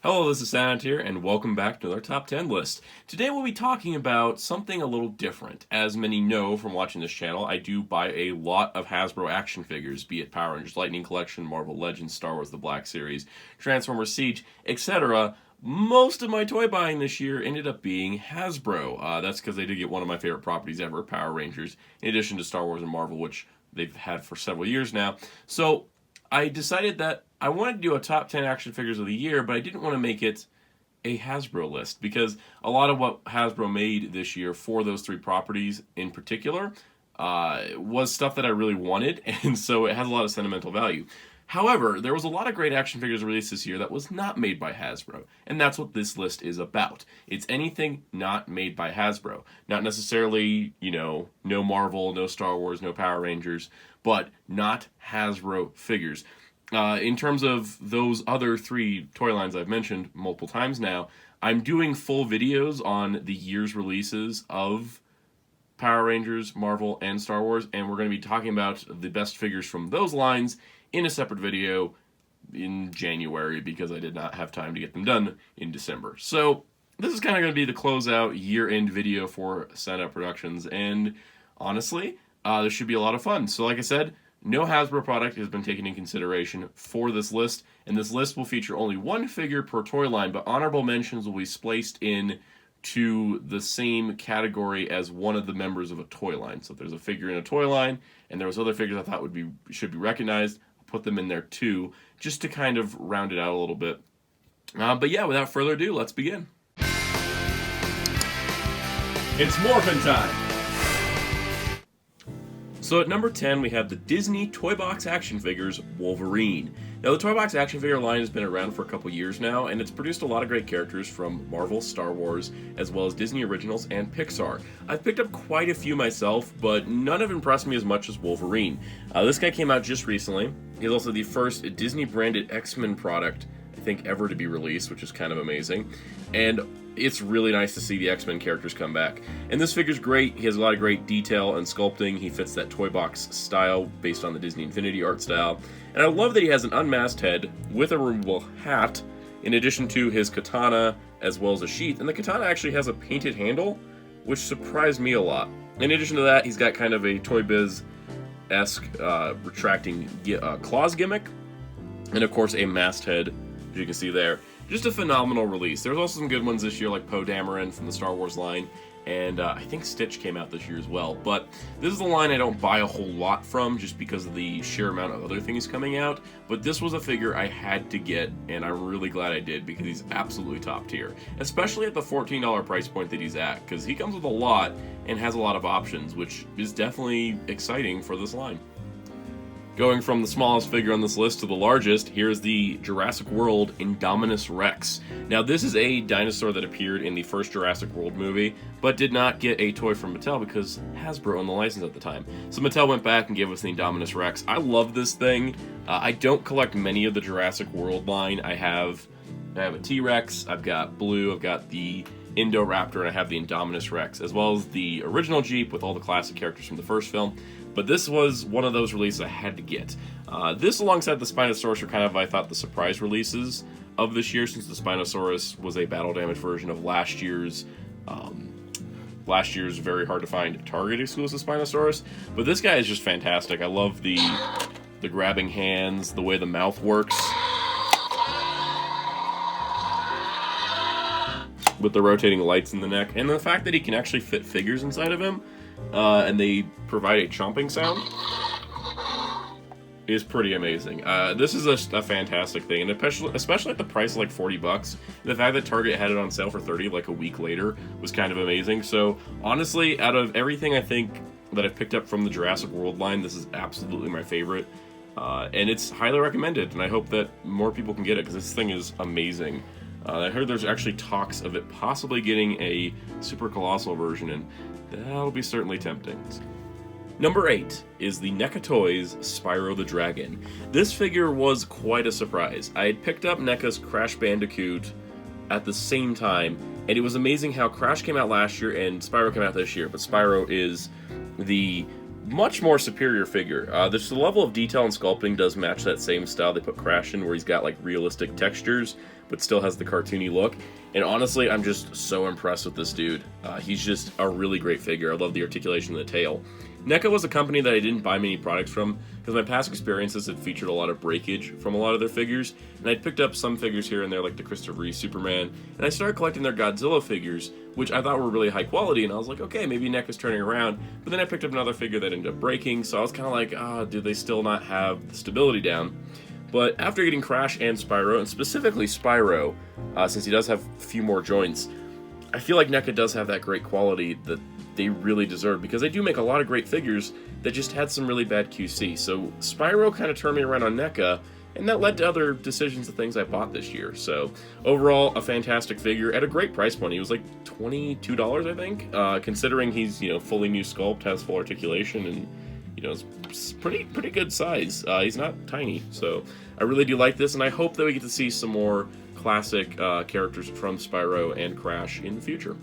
Hello, this is Soundout here, and welcome back to another Top 10 list. Today we'll be talking about something a little different. As many know from watching this channel, I do buy a lot of Hasbro action figures, be it Power Rangers Lightning Collection, Marvel Legends, Star Wars The Black Series, Transformers Siege, etc. Most of my toy buying this year ended up being Hasbro. That's because they did get one of my favorite properties ever, Power Rangers, in addition to Star Wars and Marvel, which they've had for several years now. So I decided that I wanted to do a top 10 action figures of the year, but I didn't want to make it a Hasbro list because a lot of what Hasbro made this year for those three properties in particular was stuff that I really wanted, and so it has a lot of sentimental value. However, there was a lot of great action figures released this year that was not made by Hasbro, and that's what this list is about. It's anything not made by Hasbro. Not necessarily, no Marvel, no Star Wars, no Power Rangers, but not Hasbro figures. In terms of those other three toy lines I've mentioned multiple times now, I'm doing full videos on the year's releases of Power Rangers, Marvel, and Star Wars, and we're going to be talking about the best figures from those lines in a separate video in January because I did not have time to get them done in December. So this is kind of going to be the closeout year-end video for Soundout Productions, and honestly, this should be a lot of fun. So like I said, no Hasbro product has been taken in consideration for this list, and this list will feature only one figure per toy line, but honorable mentions will be spliced in to the same category as one of the members of a toy line. So if there's a figure in a toy line, and there was other figures I thought should be recognized, I'll put them in there too, just to kind of round it out a little bit. But yeah, without further ado, let's begin. It's morphin' time! So at number 10, we have the Disney Toy Box action figures, Wolverine. Now the Toy Box action figure line has been around for a couple years now, and it's produced a lot of great characters from Marvel, Star Wars, as well as Disney Originals and Pixar. I've picked up quite a few myself, but none have impressed me as much as Wolverine. This guy came out just recently. He's also the first Disney-branded X-Men product, I think, ever to be released, which is kind of amazing. And it's really nice to see the X-Men characters come back. And this figure's great. He has a lot of great detail and sculpting. He fits that toy box style based on the Disney Infinity art style. And I love that he has an unmasked head with a removable hat, in addition to his katana as well as a sheath. And the katana actually has a painted handle, which surprised me a lot. In addition to that, he's got kind of a Toy Biz-esque retracting claws gimmick. And of course, a masked head, as you can see there. Just a phenomenal release. There's also some good ones this year, like Poe Dameron from the Star Wars line, and I think Stitch came out this year as well. But this is the line I don't buy a whole lot from, just because of the sheer amount of other things coming out. But this was a figure I had to get, and I'm really glad I did, because he's absolutely top tier. Especially at the $14 price point that he's at, because he comes with a lot and has a lot of options, which is definitely exciting for this line. Going from the smallest figure on this list to the largest, here's the Jurassic World Indominus Rex. Now this is a dinosaur that appeared in the first Jurassic World movie, but did not get a toy from Mattel because Hasbro owned the license at the time. So Mattel went back and gave us the Indominus Rex. I love this thing. I don't collect many of the Jurassic World line. I have a T-Rex, I've got Blue, I've got the Indoraptor, and I have the Indominus Rex, as well as the original Jeep with all the classic characters from the first film. But this was one of those releases I had to get. This, alongside the Spinosaurus, are kind of, I thought, the surprise releases of this year, since the Spinosaurus was a battle damage version of last year's very hard to find Target exclusive Spinosaurus. But this guy is just fantastic. I love the grabbing hands, the way the mouth works, with the rotating lights in the neck, and the fact that he can actually fit figures inside of him, and they provide a chomping sound, is pretty amazing. This is a fantastic thing, and especially at the price of like $40. The fact that Target had it on sale for $30 like a week later was kind of amazing. So honestly, out of everything I think that I've picked up from the Jurassic World line, this is absolutely my favorite, and it's highly recommended, and I hope that more people can get it because this thing is amazing. I heard there's actually talks of it possibly getting a super colossal version, and that'll be certainly tempting. Number 8 is the NECA Toys Spyro the Dragon. This figure was quite a surprise. I had picked up NECA's Crash Bandicoot at the same time, and it was amazing how Crash came out last year and Spyro came out this year, but Spyro is the much more superior figure. The level of detail and sculpting does match that same style they put Crash in, where he's got like realistic textures, but still has the cartoony look. And honestly, I'm just so impressed with this dude. He's just a really great figure. I love the articulation of the tail. NECA was a company that I didn't buy many products from because my past experiences had featured a lot of breakage from a lot of their figures, and I'd picked up some figures here and there like the Christopher Reeve Superman, and I started collecting their Godzilla figures, which I thought were really high quality, and I was like, okay, maybe NECA's turning around, but then I picked up another figure that ended up breaking, so I was kind of like, do they still not have the stability down? But after getting Crash and Spyro, and specifically Spyro, since he does have a few more joints, I feel like NECA does have that great quality that they really deserve, because they do make a lot of great figures that just had some really bad QC. So Spyro kind of turned me around on NECA, and that led to other decisions of things I bought this year. So overall, a fantastic figure at a great price point. He was like $22, I think, considering he's, fully new sculpt, has full articulation, and it's pretty good size. He's not tiny, so I really do like this, and I hope that we get to see some more classic characters from Spyro and Crash in the future.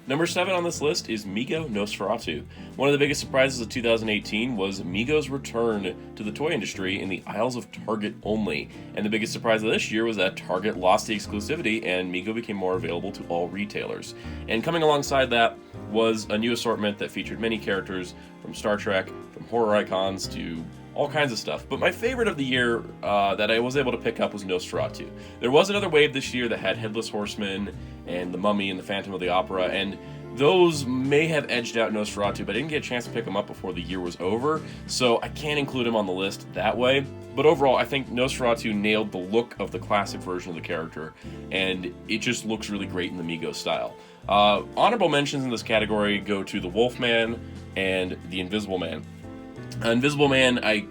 Number 7 on this list is Mego Nosferatu. One of the biggest surprises of 2018 was Mego's return to the toy industry in the aisles of Target only. And the biggest surprise of this year was that Target lost the exclusivity and Mego became more available to all retailers. And coming alongside that was a new assortment that featured many characters from Star Trek, from horror icons to all kinds of stuff. But my favorite of the year that I was able to pick up was Nosferatu. There was another wave this year that had Headless Horseman and the Mummy and the Phantom of the Opera, and those may have edged out Nosferatu, but I didn't get a chance to pick them up before the year was over, so I can't include him on the list that way. But overall, I think Nosferatu nailed the look of the classic version of the character, and it just looks really great in the Mego style. Honorable mentions in this category go to the Wolfman and the Invisible Man. Invisible Man, I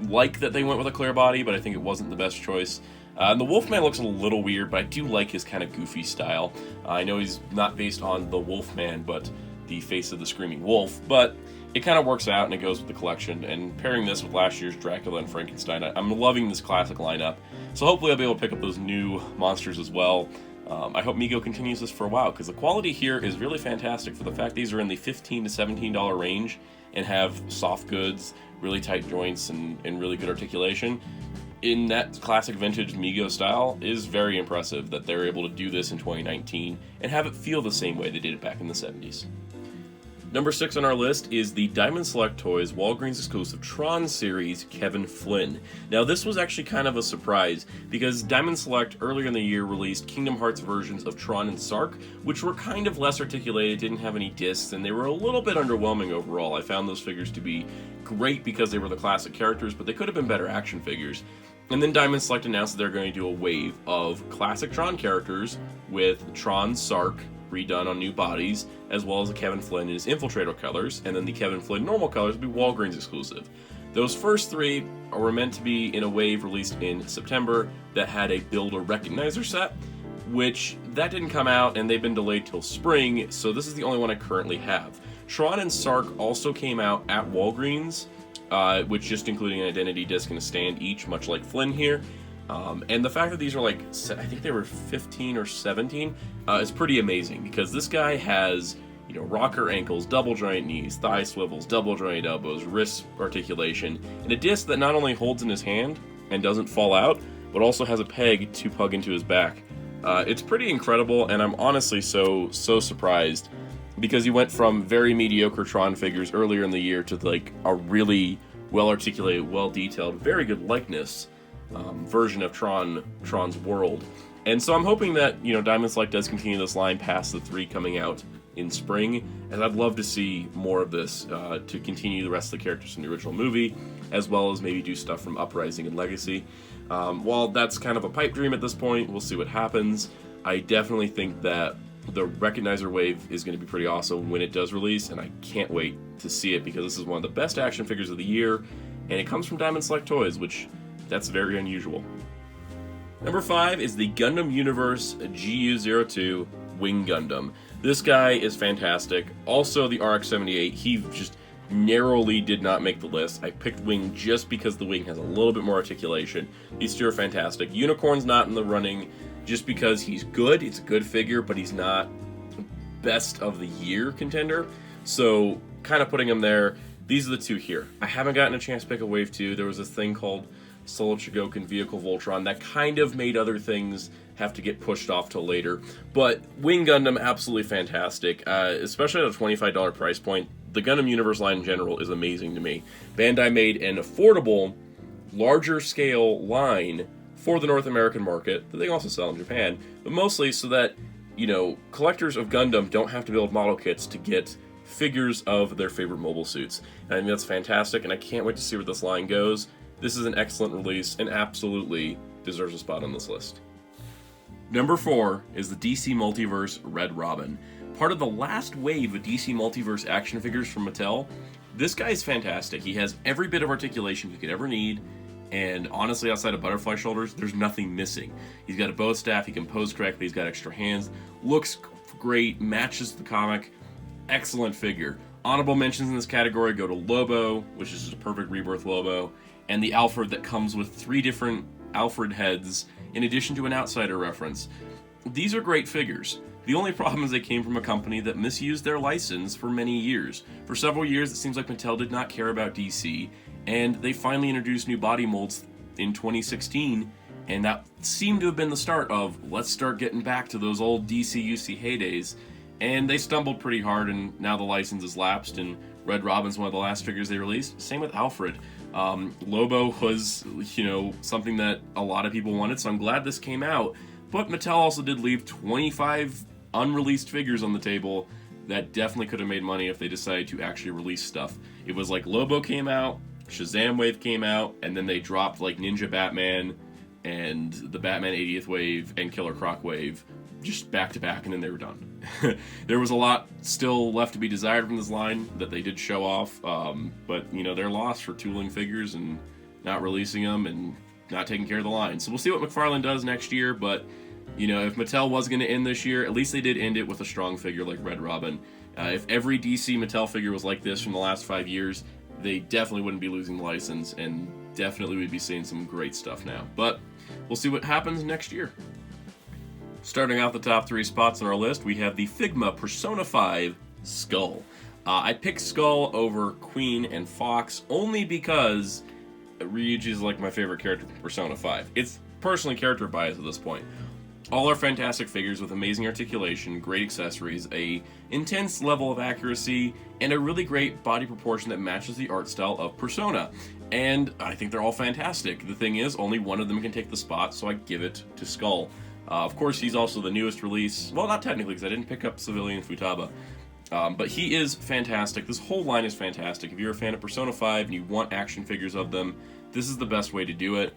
like that they went with a clear body, but I think it wasn't the best choice. And the Wolfman looks a little weird, but I do like his kind of goofy style. I know he's not based on the Wolfman, but the face of the screaming wolf, but it kind of works out and it goes with the collection. And pairing this with last year's Dracula and Frankenstein, I'm loving this classic lineup. So hopefully I'll be able to pick up those new monsters as well. I hope Mego continues this for a while, because the quality here is really fantastic for the fact these are in the $15 to $17 range and have soft goods, really tight joints, and really good articulation. In that classic vintage Mego style is very impressive that they're able to do this in 2019 and have it feel the same way they did it back in the 70s. Number 6 on our list is the Diamond Select Toys Walgreens exclusive Tron series Kevin Flynn. Now this was actually kind of a surprise because Diamond Select earlier in the year released Kingdom Hearts versions of Tron and Sark, which were kind of less articulated, didn't have any discs, and they were a little bit underwhelming overall. I found those figures to be great because they were the classic characters, but they could have been better action figures. And then Diamond Select announced that they're going to do a wave of classic Tron characters with Tron Sark redone on new bodies, as well as the Kevin Flynn in his Infiltrator colors, and then the Kevin Flynn normal colors will be Walgreens exclusive. Those first three were meant to be in a wave released in September that had a Build a Recognizer set, which that didn't come out, and they've been delayed till spring, so this is the only one I currently have. Tron and Sark also came out at Walgreens, which just including an identity disc and a stand each, much like Flynn here. And the fact that these are like, I think they were 15 or 17, is pretty amazing, because this guy has, rocker ankles, double joint knees, thigh swivels, double joint elbows, wrist articulation, and a disc that not only holds in his hand and doesn't fall out, but also has a peg to plug into his back. It's pretty incredible, and I'm honestly so surprised, because you went from very mediocre Tron figures earlier in the year to like a really well-articulated, well-detailed, very good likeness version of Tron's world. And so I'm hoping that, Diamond Select does continue this line past the 3 coming out in spring, and I'd love to see more of this to continue the rest of the characters from the original movie, as well as maybe do stuff from Uprising and Legacy. While that's kind of a pipe dream at this point, we'll see what happens. I definitely think that the Recognizer wave is going to be pretty awesome when it does release, and I can't wait to see it, because this is one of the best action figures of the year, and it comes from Diamond Select Toys, which that's very unusual. Number 5 is the Gundam Universe GU02 Wing Gundam. This guy is fantastic. Also the RX-78, he just narrowly did not make the list. I picked Wing just because the Wing has a little bit more articulation. These two are fantastic. Unicorn's not in the running just because he's good. It's a good figure, but he's not best of the year contender. So kind of putting him there. These are the two here. I haven't gotten a chance to pick a Wave 2. There was this thing called Soul Chogokin Vehicle Voltron. That kind of made other things have to get pushed off till later. But Wing Gundam, absolutely fantastic, especially at a $25 price point. The Gundam Universe line in general is amazing to me. Bandai made an affordable, larger scale line for the North American market that they also sell in Japan, but mostly so that, you know, collectors of Gundam don't have to build model kits to get figures of their favorite mobile suits. And I think that's fantastic, and I can't wait to see where this line goes. This is an excellent release and absolutely deserves a spot on this list. Number 4 is the DC Multiverse Red Robin. Part of the last wave of DC Multiverse action figures from Mattel. This guy is fantastic. He has every bit of articulation you could ever need, and honestly, outside of butterfly shoulders, there's nothing missing. He's got a bow staff, he can pose correctly, he's got extra hands, looks great, matches the comic. Excellent figure. Honorable mentions in this category go to Lobo, which is just a perfect rebirth Lobo, and the Alfred that comes with 3 different Alfred heads, in addition to an Outsider reference. These are great figures. The only problem is they came from a company that misused their license for many years. For several years, it seems like Mattel did not care about DC, and they finally introduced new body molds in 2016, and that seemed to have been the start of, let's start getting back to those old DC UC heydays, and they stumbled pretty hard, and now the license is lapsed, and Red Robin's one of the last figures they released. Same with Alfred. Lobo was, you know, something that a lot of people wanted, so I'm glad this came out. But Mattel also did leave 25 unreleased figures on the table that definitely could have made money if they decided to actually release stuff. It was like Lobo came out, Shazam Wave came out, and then they dropped like Ninja Batman and the Batman 80th Wave and Killer Croc Wave just back to back, and then they were done. There was a lot still left to be desired from this line that they did show off, but you know, they're lost for tooling figures and not releasing them and not taking care of the line. So we'll see what McFarlane does next year, but you know, if Mattel was going to end this year, at least they did end it with a strong figure like Red Robin. If every DC Mattel figure was like this from the last 5 years, they definitely wouldn't be losing the license, and definitely we'd be seeing some great stuff now. But we'll see what happens next year. Starting out the top 3 spots on our list, we have the Figma Persona 5 Skull. I picked Skull over Queen and Fox only because Ryuji is like my favorite character from Persona 5. It's personally character bias at this point. All are fantastic figures with amazing articulation, great accessories, a intense level of accuracy, and a really great body proportion that matches the art style of Persona. And I think they're all fantastic. The thing is, only one of them can take the spot, so I give it to Skull. Of course, he's also the newest release. Well, not technically, because I didn't pick up Civilian Futaba. But he is fantastic. This whole line is fantastic. If you're a fan of Persona 5 and you want action figures of them, this is the best way to do it.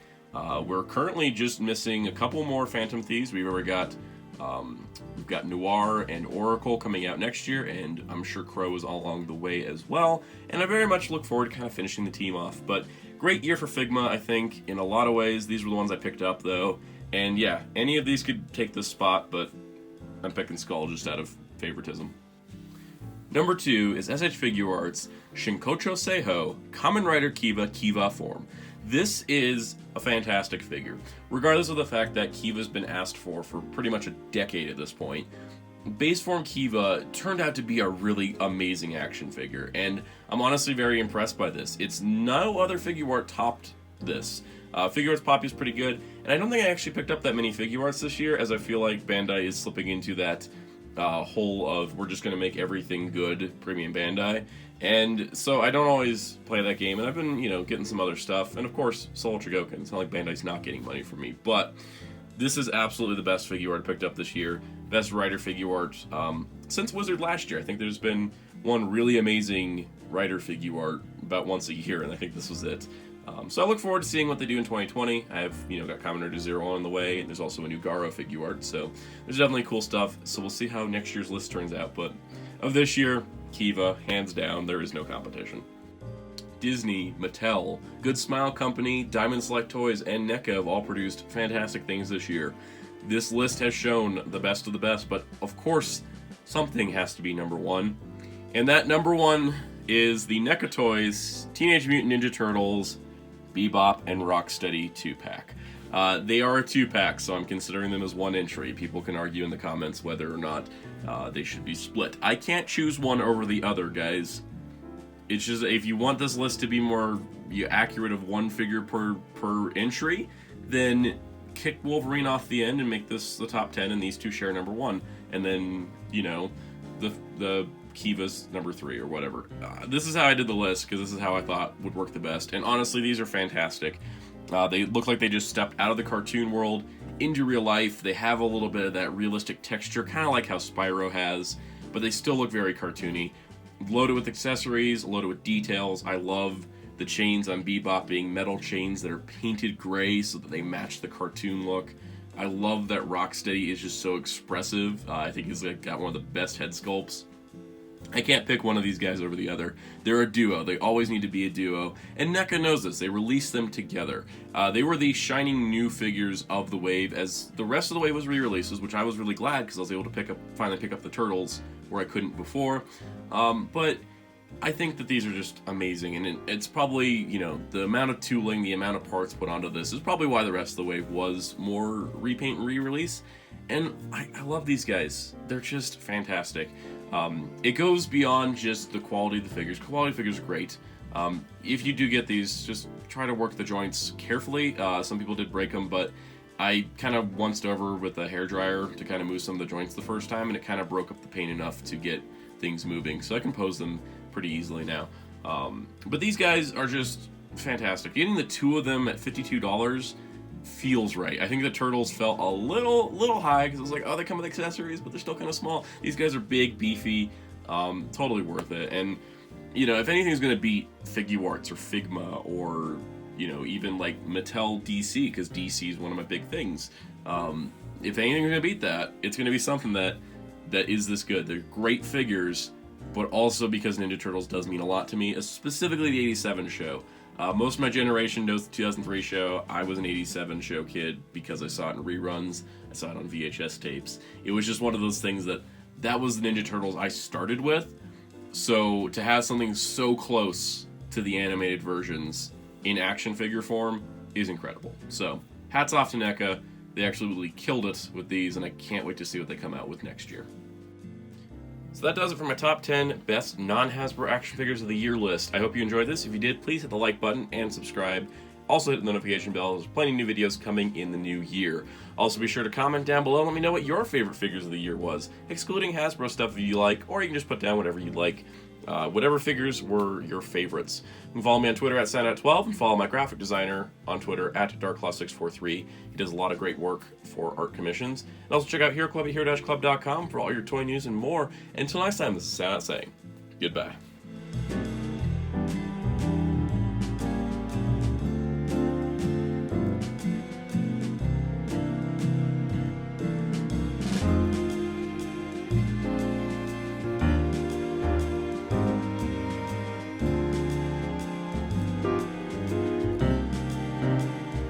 We're currently just missing a couple more Phantom Thieves. We've got Noir and Oracle coming out next year, and I'm sure Crow is all along the way as well. And I very much look forward to kind of finishing the team off. But great year for Figma, I think, in a lot of ways. These were the ones I picked up, though. And yeah, any of these could take this spot, but I'm picking Skull just out of favoritism. Number 2 is SH Figuarts Shinkocho Seiho Kamen Rider Kiva form. This is a fantastic figure, regardless of the fact that Kiva's been asked for pretty much a decade at this point. Base form Kiva turned out to be a really amazing action figure, and I'm honestly very impressed by this. It's no other Figuart topped this. Figuarts Poppy is pretty good, and I don't think I actually picked up that many Figuarts this year, as I feel like Bandai is slipping into that hole of we're just going to make everything good, premium Bandai. And so I don't always play that game, and I've been, you know, getting some other stuff. And of course, Soul Chogokin. It's not like Bandai's not getting money from me, but this is absolutely the best Figuart I picked up this year. Best Rider Figuart since Wizard last year. I think there's been one really amazing Rider Figuart about once a year, and I think this was it. So I look forward to seeing what they do in 2020. I have, you know, got Kamen Rider Zero on the way, and there's also a new Garo Figuart, so there's definitely cool stuff. So we'll see how next year's list turns out, but of this year, Kiva, hands down, there is no competition. Disney, Mattel, Good Smile Company, Diamond Select Toys, and NECA have all produced fantastic things this year. This list has shown the best of the best, but of course, something has to be number 1. And that number 1 is the NECA Toys Teenage Mutant Ninja Turtles Bebop and Rocksteady 2-pack. They are a 2-pack, so I'm considering them as one entry. People can argue in the comments whether or not they should be split. I can't choose one over the other, guys. It's just, if you want this list to be more accurate of one figure per entry, then kick Wolverine off the end and make this the top 10, and these two share number 1, and then, you know, the Kiva's number 3 or whatever. This is how I did the list, because this is how I thought would work the best, and honestly, these are fantastic. They look like they just stepped out of the cartoon world into real life. They have a little bit of that realistic texture, kind of like how Spyro has, but they still look very cartoony. Loaded with accessories, loaded with details. I love the chains on Bebop being metal chains that are painted gray so that they match the cartoon look. I love that Rocksteady is just so expressive. I think he's got one of the best head sculpts. I can't pick one of these guys over the other. They're a duo. They always need to be a duo. And NECA knows this. They released them together. They were the shining new figures of the wave, as the rest of the wave was re-releases, which I was really glad, because I was able to finally pick up the Turtles where I couldn't before. But I think that these are just amazing, and it's probably, you know, the amount of tooling, the amount of parts put onto this is probably why the rest of the wave was more repaint and re-release. And I love these guys. They're just fantastic. It goes beyond just the quality of the figures. Quality of figures are great. If you do get these, just try to work the joints carefully. Some people did break them, but I kind of onced over with a hairdryer to kind of move some of the joints the first time, and it kind of broke up the paint enough to get things moving. So I can pose them pretty easily now. But these guys are just fantastic. Getting the two of them at $52 feels right. I think the Turtles felt a little high, because it was like, oh, they come with accessories, but they're still kind of small. These guys are big, beefy, totally worth it. And, you know, if anything's going to beat Figuarts or Figma or, you know, even like Mattel DC, because DC is one of my big things, if anything's going to beat that, it's going to be something that is this good. They're great figures, but also because Ninja Turtles does mean a lot to me, specifically the 87 show. Most of my generation knows the 2003 show. I was an 87 show kid because I saw it in reruns. I saw it on VHS tapes. It was just one of those things that was the Ninja Turtles I started with. So to have something so close to the animated versions in action figure form is incredible. So hats off to NECA. They absolutely killed it with these, and I can't wait to see what they come out with next year. So that does it for my top 10 best non-Hasbro action figures of the year list. I hope you enjoyed this. If you did, please hit the like button and subscribe. Also hit the notification bell. There's plenty of new videos coming in the new year. Also be sure to comment down below and let me know what your favorite figures of the year was, excluding Hasbro stuff if you like, or you can just put down whatever you like. Whatever figures were your favorites. You can follow me on Twitter at Soundout12 and follow my graphic designer on Twitter at DarkClaw643. He does a lot of great work for art commissions. And also check out Hero Club at hero-club.com for all your toy news and more. Until next time, this is Soundout saying goodbye.